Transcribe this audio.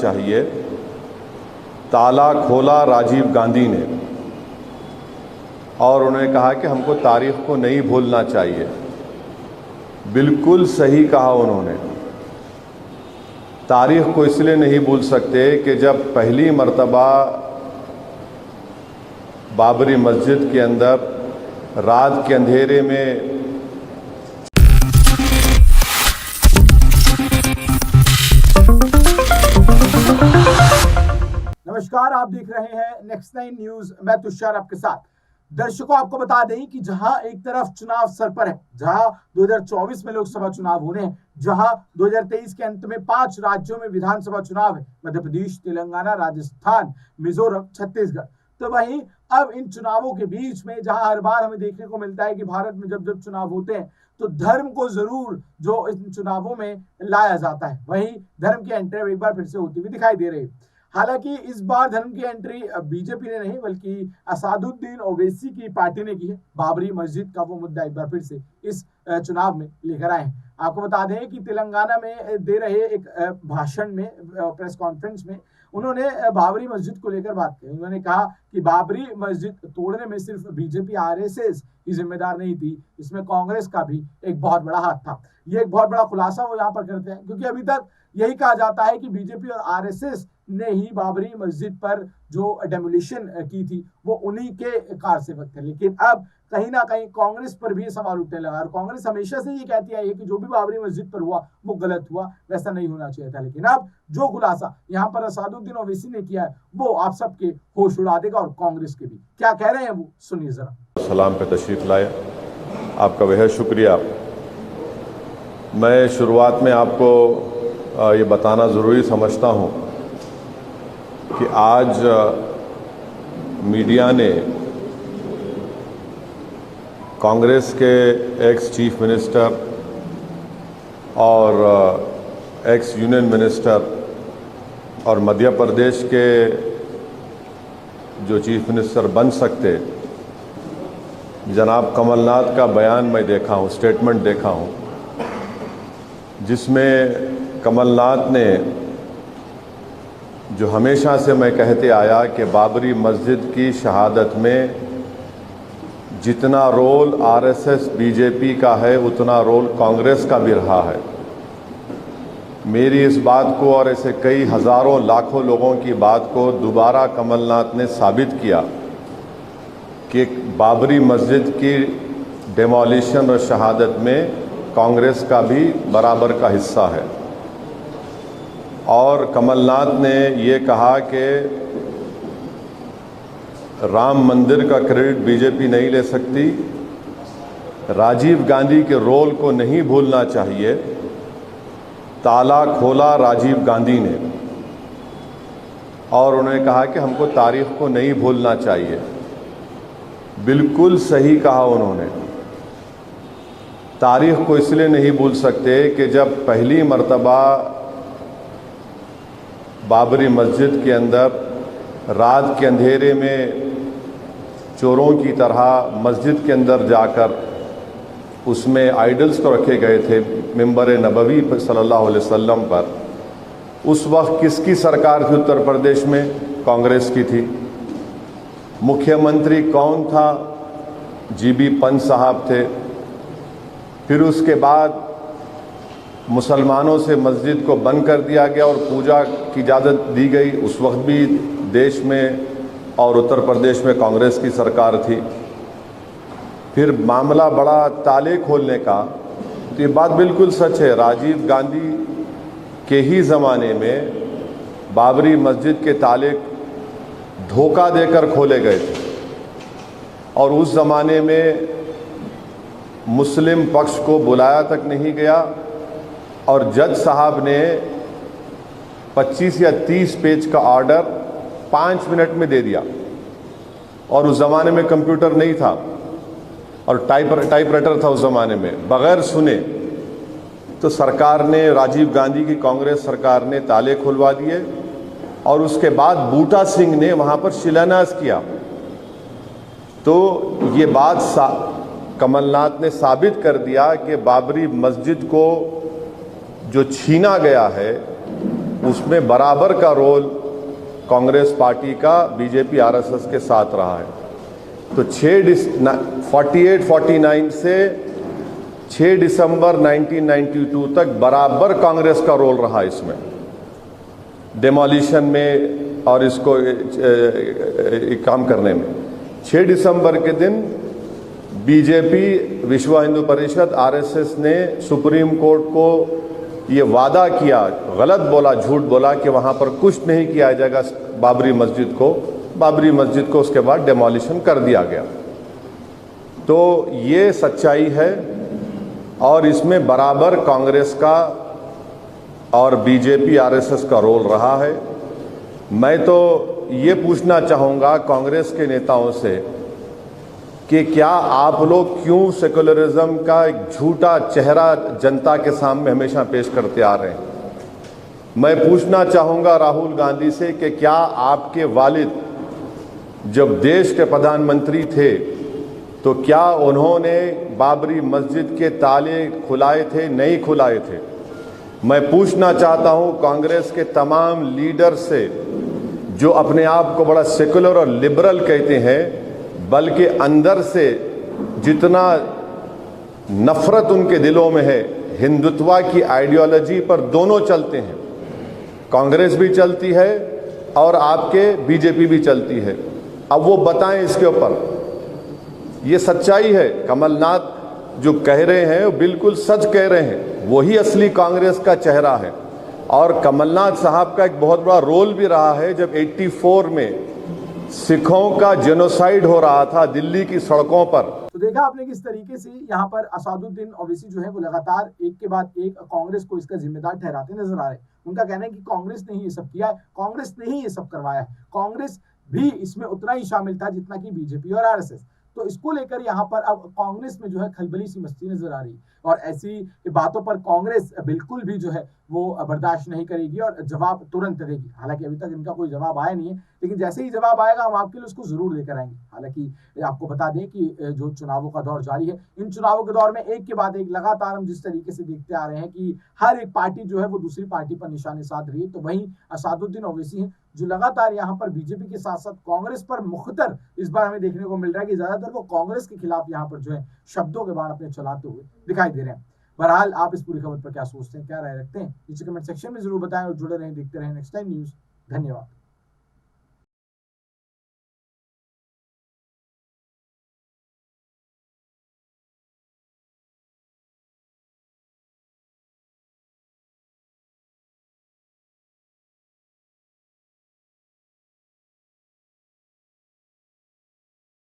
चाहिए। ताला खोला राजीव गांधी ने और उन्होंने कहा कि हमको तारीख को नहीं भूलना चाहिए। बिल्कुल सही कहा उन्होंने। तारीख को इसलिए नहीं भूल सकते कि जब पहली मर्तबा बाबरी मस्जिद के अंदर रात के अंधेरे में नमस्कार, आप देख रहे हैं नेक्स्ट 9 न्यूज। मैं तुषार आपके साथ। दर्शकों, आपको बता दें कि जहां एक तरफ चुनाव सर पर है, जहां 2024 में लोकसभा चुनाव होने हैं, जहां 2023 के अंत में 5 राज्यों में विधानसभा चुनाव है, मध्य प्रदेश, तेलंगाना, राजस्थान, मिजोरम, छत्तीसगढ़, तो वहीं अब इन चुनावों के बीच में जहां हर बार हमें देखने को मिलता है कि भारत में जब जब चुनाव होते हैं तो धर्म को जरूर जो इन चुनावों में लाया जाता है, वहीं धर्म की एंट्री एक बार फिर से होती हुई दिखाई दे रही है। हालांकि इस बार धर्म की एंट्री बीजेपी ने नहीं बल्कि असादुद्दीन ओवैसी की पार्टी ने की है। बाबरी मस्जिद का वो मुद्दा एक बार फिर से इस चुनाव में लेकर आए हैं। आपको बता दें कि तेलंगाना में दे रहे एक भाषण में, प्रेस कॉन्फ्रेंस में, उन्होंने बाबरी मस्जिद को लेकर बात की। उन्होंने कहा कि बाबरी मस्जिद तोड़ने में सिर्फ बीजेपी आरएसएस ही जिम्मेदार नहीं थी, इसमें कांग्रेस का भी एक बहुत बड़ा हाथ था। ये एक बहुत बड़ा खुलासा वो यहाँ पर करते हैं, क्योंकि अभी तक यही कहा जाता है कि बीजेपी और आरएसएस ने ही बाबरी मस्जिद पर जो डेमोलिशन की थी वो उन्हीं के कार सेवक थे। लेकिन अब कहीं ना कहीं कांग्रेस पर भी सवाल उठने लगा, और कांग्रेस हमेशा से ये कहती आई है कि जो भी बाबरी मस्जिद पर हुआ वो गलत हुआ, वैसा नहीं होना चाहिए था। लेकिन अब जो खुलासा यहाँ पर असादुद्दीन ओवैसी ने किया है वो आप सबके होश उड़ा देगा, और कांग्रेस के भी। क्या कह रहे हैं वो सुनिए जरा। सलाम पे तशरीफ लाए, आपका बेहद शुक्रिया। मैं शुरुआत में आपको ये बताना ज़रूरी समझता हूँ कि आज मीडिया ने कांग्रेस के एक्स चीफ मिनिस्टर और एक्स यूनियन मिनिस्टर और मध्य प्रदेश के जो चीफ मिनिस्टर बन सकते जनाब कमलनाथ का बयान मैं देखा हूँ, स्टेटमेंट देखा हूँ, जिसमें कमलनाथ ने जो हमेशा से मैं कहते आया कि बाबरी मस्जिद की शहादत में जितना रोल आरएसएस बीजेपी का है उतना रोल कांग्रेस का भी रहा है। मेरी इस बात को और ऐसे कई हज़ारों लाखों लोगों की बात को दोबारा कमलनाथ ने साबित किया कि बाबरी मस्जिद की डेमोलिशन और शहादत में कांग्रेस का भी बराबर का हिस्सा है। और कमलनाथ ने ये कहा कि राम मंदिर का क्रेडिट बीजेपी नहीं ले सकती, राजीव गांधी के रोल को नहीं भूलना चाहिए। ताला खोला राजीव गांधी ने और उन्होंने कहा कि हमको तारीख को नहीं भूलना चाहिए। बिल्कुल सही कहा उन्होंने। तारीख को इसलिए नहीं भूल सकते कि जब पहली मर्तबा बाबरी मस्जिद के अंदर रात के अंधेरे में चोरों की तरह मस्जिद के अंदर जाकर उसमें आइडल्स को रखे गए थे मिंबर नबवी सल्लल्लाहु अलैहि वसल्लम पर। उस वक्त किसकी सरकार थी उत्तर प्रदेश में? कांग्रेस की थी। मुख्यमंत्री कौन था? जीबी पंत साहब थे। फिर उसके बाद मुसलमानों से मस्जिद को बंद कर दिया गया और पूजा की इजाज़त दी गई। उस वक्त भी देश में और उत्तर प्रदेश में कांग्रेस की सरकार थी। फिर मामला बड़ा ताले खोलने का, तो ये बात बिल्कुल सच है। राजीव गांधी के ही ज़माने में बाबरी मस्जिद के ताले धोखा देकर खोले गए थे और उस ज़माने में मुस्लिम पक्ष को बुलाया तक नहीं गया और जज साहब ने 25 या 30 पेज का ऑर्डर 5 मिनट में दे दिया। और उस ज़माने में कंप्यूटर नहीं था और टाइपराइटर था उस ज़माने में। बगैर सुने तो सरकार ने, राजीव गांधी की कांग्रेस सरकार ने ताले खुलवा दिए और उसके बाद बूटा सिंह ने वहाँ पर शिलान्यास किया। तो ये बात कमलनाथ ने साबित कर दिया कि बाबरी मस्जिद को जो छीना गया है उसमें बराबर का रोल कांग्रेस पार्टी का बीजेपी आरएसएस के साथ रहा है। तो 48-49 से 6 दिसंबर 1992 तक बराबर कांग्रेस का रोल रहा इसमें, डेमोलिशन में और इसको काम करने में। 6 दिसंबर के दिन बीजेपी, विश्व हिंदू परिषद, आरएसएस ने सुप्रीम कोर्ट को ये वादा किया, गलत बोला, झूठ बोला कि वहाँ पर कुछ नहीं किया जाएगा बाबरी मस्जिद को। बाबरी मस्जिद को उसके बाद डेमोलिशन कर दिया गया। तो ये सच्चाई है और इसमें बराबर कांग्रेस का और बीजेपी आरएसएस का रोल रहा है। मैं तो ये पूछना चाहूँगा कांग्रेस के नेताओं से कि क्या आप लोग क्यों सेकुलरिज्म का एक झूठा चेहरा जनता के सामने हमेशा पेश करते आ रहे हैं। मैं पूछना चाहूँगा राहुल गांधी से कि क्या आपके वालिद जब देश के प्रधानमंत्री थे तो क्या उन्होंने बाबरी मस्जिद के ताले खुलाए थे, नहीं खुलाए थे। मैं पूछना चाहता हूं कांग्रेस के तमाम लीडर से जो अपने आप को बड़ा सेकुलर और लिबरल कहते हैं, बल्कि अंदर से जितना नफरत उनके दिलों में है, हिंदुत्व की आइडियोलॉजी पर दोनों चलते हैं, कांग्रेस भी चलती है और आपके बीजेपी भी चलती है। अब वो बताएं इसके ऊपर। ये सच्चाई है, कमलनाथ जो कह रहे हैं वो बिल्कुल सच कह रहे हैं, वही असली कांग्रेस का चेहरा है। और कमलनाथ साहब का एक बहुत बड़ा रोल भी रहा है जब 84 में सिखों का जेनोसाइड हो रहा था दिल्ली की सड़कों पर। तो देखा आपने किस तरीके से यहाँ पर असादुद्दीन ओवैसी जो है वो लगातार एक के बाद एक कांग्रेस को इसका जिम्मेदार ठहराते नजर आ रहे हैं। उनका कहना है कि कांग्रेस ने ही ये सब किया है, कांग्रेस ने ही ये सब करवाया है, कांग्रेस भी इसमें उतना ही शामिल था जितना कि बीजेपी और आरएसएस। तो इसको लेकर यहाँ पर अब कांग्रेस में जो है खलबली सी मस्ती नजर आ रही है और ऐसी बातों पर कांग्रेस बिल्कुल भी जो है वो बर्दाश्त नहीं करेगी और जवाब तुरंत देगी। हालांकि अभी तक इनका कोई जवाब आया नहीं है, लेकिन जैसे ही जवाब आएगा हम आपके लिए उसको जरूर लेकर आएंगे। हालांकि आपको बता दें कि जो चुनावों का दौर जारी है, इन चुनावों के दौर में एक के बाद एक लगातार हम जिस तरीके से देखते आ रहे हैं कि हर एक पार्टी जो है वो दूसरी पार्टी पर निशाने साध रही है, तो वहीं असादुद्दीन ओवैसी हैं जो लगातार यहाँ पर बीजेपी के साथ साथ कांग्रेस पर मुख्तर इस बार हमें देखने को मिल रहा है कि ज्यादातर वो कांग्रेस के खिलाफ यहाँ पर जो है शब्दों के बाण अपने चलाते हुए दिखाई दे रहे हैं। बहरहाल आप इस पूरी खबर पर क्या सोचते हैं, क्या राय रखते हैं, नीचे कमेंट सेक्शन में जरूर बताएं और जुड़े रहें, देखते रहें नेक्स्ट टाइम न्यूज। धन्यवाद।